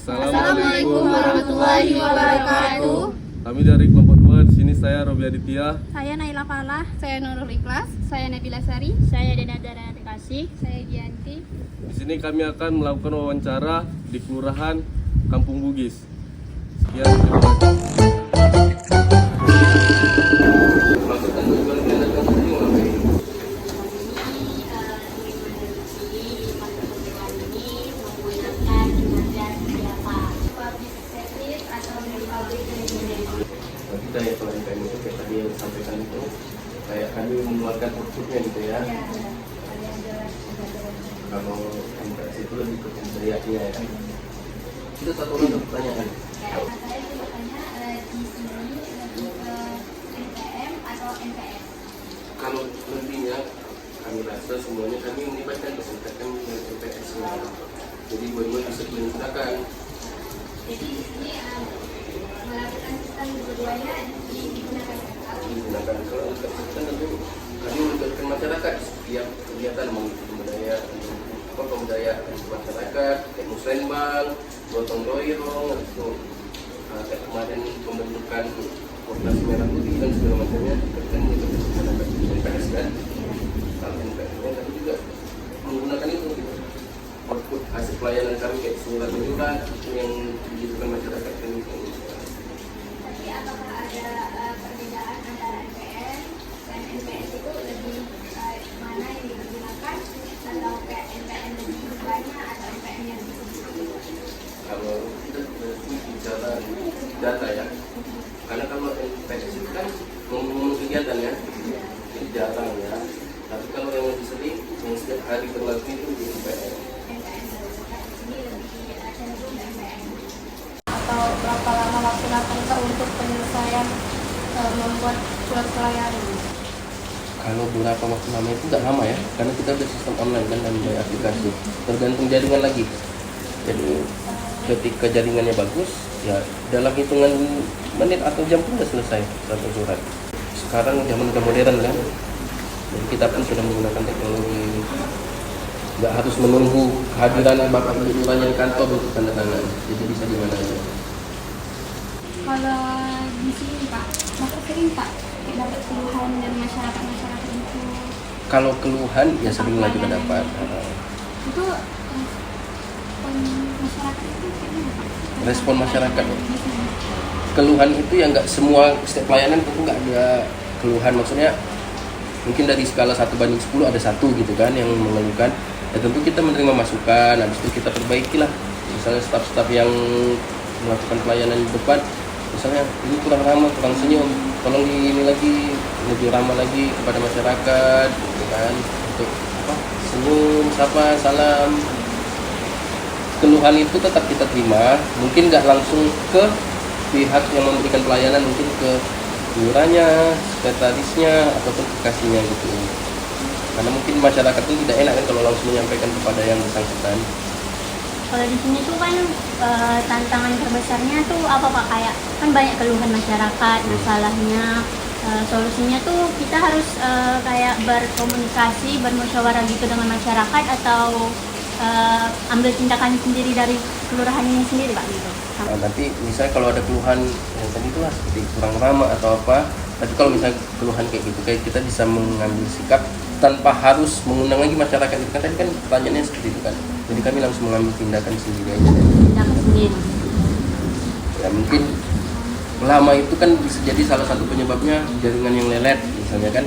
Assalamualaikum warahmatullahi wabarakatuh. Kami dari kelompok 2, di sini saya Robi Aditya. Saya Naila Falah. Saya Nurul Ikhlas. Saya Nabila Sari. Saya Dena Dara Kasih. Saya Gianti. Di sini kami akan melakukan wawancara di Kelurahan Kampung Bugis. Sekian, terima kasih. Kita ya kalau NPM itu kayak tadi yang disampaikan itu kayak kami mengeluarkan outputnya gitu ya. Kalau MPS itu lebih ke pemberdayanya ya. Itu satu orang pertanyaan. Saya juga tanya di sini lebih ke NPM atau NPS. Kalau lebihnya kami rasa semuanya kami melibatkan kesertakan dengan MPS nya. Jadi dua-dua bisa digunakan. Jadi di sini melakukan sistem dua-duanya digunakan. Digunakan kalau untuk kesertakan tentu kami melibatkan masyarakat setiap kegiatan pemberdayaan masyarakat, kayak musrenbang, gotong royong, itu kayak kemarin pembentukan koordinasi merah putih dan segala macamnya kan melibatkan masyarakat NPS kan. Kalau NPS kami juga menggunakan itu output hasil pelayanan kami kayak surat-surat yang dibutuhkan masyarakat kan itu. Tapi apakah ada perbedaan antara NPS dan NPS itu lebih mana yang digunakan atau kayak NPM lebih banyak atau NPM-nya lebih sedikit? Kalau kita bicara data ya, karena kalau NPS itu kan ngomong kegiatan ya, ini jarang ya. Tapi kalau yang lebih sering, yang setiap hari berlaku itu di NPS. Atau berapa lama waktu Kak untuk penyelesaian membuat surat pelayanan? Kalau beberapa waktu lama itu nggak lama ya, karena kita udah sistem online kan dan dari aplikasi. Tergantung jaringan lagi. Jadi ketika jaringannya bagus, ya dalam hitungan menit atau jam pun udah selesai satu surat. Sekarang zaman udah modern kan, jadi kita pun sudah menggunakan teknologi. Nggak harus menunggu kehadiran bapak ibu lurahnya di kantor untuk tanda tangan. Jadi bisa di mana aja. Kalau di sini Pak, masa sering Pak dapat keluhan dari masyarakat itu? Kalau keluhan ya sering lah kita dapat. Itu masyarakat itu gimana Pak? Respon masyarakat. Keluhan itu ya nggak semua setiap pelayanan tentu nggak ada keluhan, maksudnya mungkin dari skala 1/10 ada satu gitu kan yang mengeluhkan. Ya tentu kita menerima masukan, habis itu kita perbaikilah. Misalnya staf-staf yang melakukan pelayanan di depan, misalnya ini kurang ramah, kurang senyum, tolong ini lagi lebih ramah lagi kepada masyarakat, gitu kan, untuk senyum, sapa, salam. Keluhan itu tetap kita terima, mungkin nggak langsung ke pihak yang memberikan pelayanan, mungkin ke lurahnya, sekretarisnya, ataupun ke kasihnya gitu. Karena mungkin masyarakat itu tidak enak kan kalau langsung menyampaikan kepada yang bersangkutan. Kalau di sini tuh kan tantangan terbesarnya tuh apa Pak? Kayak kan banyak keluhan masyarakat, masalahnya, solusinya tuh kita harus kayak berkomunikasi, bermusyawarah gitu dengan masyarakat atau ambil tindakan sendiri dari kelurahan ini sendiri Pak gitu. Nah, nanti misalnya kalau ada keluhan yang tadi itu lah seperti kurang ramah atau apa, tapi kalau misalnya keluhan kayak gitu, kayak kita bisa mengambil sikap tanpa harus mengundang lagi masyarakat itu kan, tadi kan pertanyaannya seperti itu kan, jadi kami langsung mengambil tindakan sendiri aja. Tindakan sendiri. Ya mungkin lama itu kan bisa jadi salah satu penyebabnya jaringan yang lelet misalnya kan,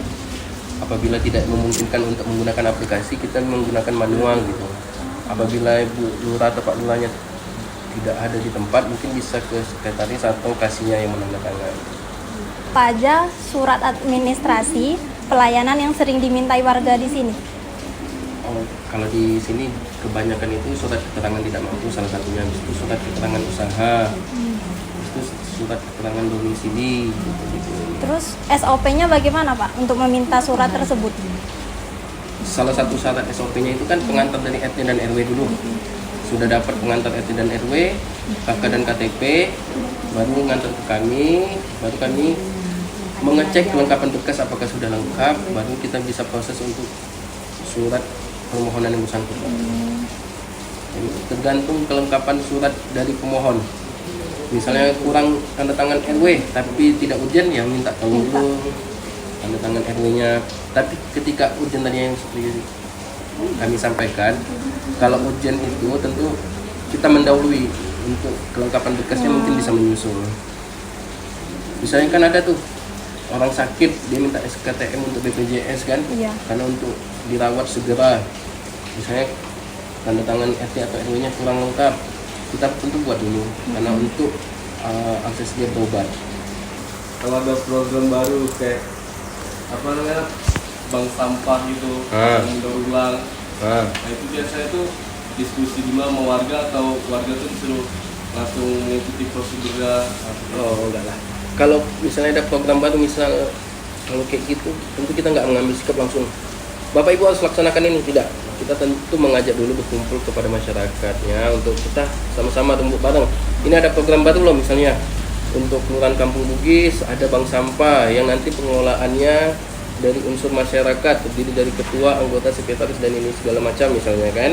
apabila tidak memungkinkan untuk menggunakan aplikasi kita menggunakan manual gitu. Apabila ibu lurah atau pak lurahnya tidak ada di tempat, mungkin bisa ke sekretaris atau kasihnya yang menandatangani. Apa aja surat administrasi pelayanan yang sering dimintai warga di sini? Oh, kalau di sini kebanyakan itu surat keterangan tidak mampu salah satunya, itu surat keterangan usaha, itu surat keterangan domisili gitu. Terus SOP-nya bagaimana Pak untuk meminta surat tersebut? Salah satu syarat SOP-nya itu kan pengantar dari RT dan RW dulu. Sudah dapat pengantar RT dan RW, KK dan KTP, baru ngantar ke kami, baru kami mengecek kelengkapan berkas apakah sudah lengkap, baru kita bisa proses untuk surat permohonan yang bersangkutan. tergantung kelengkapan surat dari pemohon. Misalnya kurang tanda tangan RW tapi tidak urgent, ya minta tolong dulu tanda tangan RW-nya. Tapi ketika urgent tadi yang seperti kami sampaikan, kalau urgent itu tentu kita mendahului, untuk kelengkapan berkasnya mungkin bisa menyusul. Misalnya kan ada tuh orang sakit, dia minta SKTM untuk BPJS kan, Iya. karena untuk dirawat segera. Misalnya tanda tangan RT atau RW-nya kurang lengkap, kita tentu buat dulu, karena untuk akses dia berobat. Kalau ada program baru kayak apa namanya, bank sampah gitu, yang daur ulang, nah itu biasanya tuh diskusi dulu sama warga, atau warga tuh disuruh langsung mengikuti prosedurnya. Oh enggak lah. Kalau misalnya ada program baru, misal kalau kayak gitu, tentu kita nggak mengambil sikap langsung, Bapak Ibu harus laksanakan ini, tidak. Kita tentu mengajak dulu, berkumpul kepada masyarakatnya untuk kita sama-sama rembuk bareng. Ini ada program baru loh, misalnya untuk Kelurahan Kampung Bugis ada bank sampah yang nanti pengelolaannya dari unsur masyarakat, terdiri dari ketua, anggota, sekretaris dan ini segala macam misalnya kan.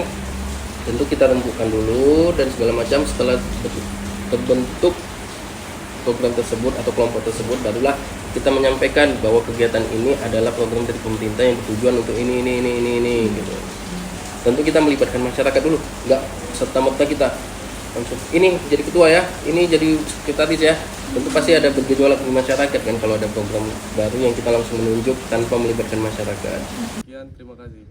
Tentu kita rembukkan dulu dan segala macam. Setelah terbentuk program tersebut atau kelompok tersebut, barulah kita menyampaikan bahwa kegiatan ini adalah program dari pemerintah yang bertujuan untuk ini gitu. Tentu kita melibatkan masyarakat dulu, nggak serta-merta kita langsung ini jadi ketua ya, ini jadi sekretaris ya. Tentu pasti ada bergejolak di masyarakat kan kalau ada program baru yang kita langsung menunjuk tanpa melibatkan masyarakat. Sekian, terima kasih.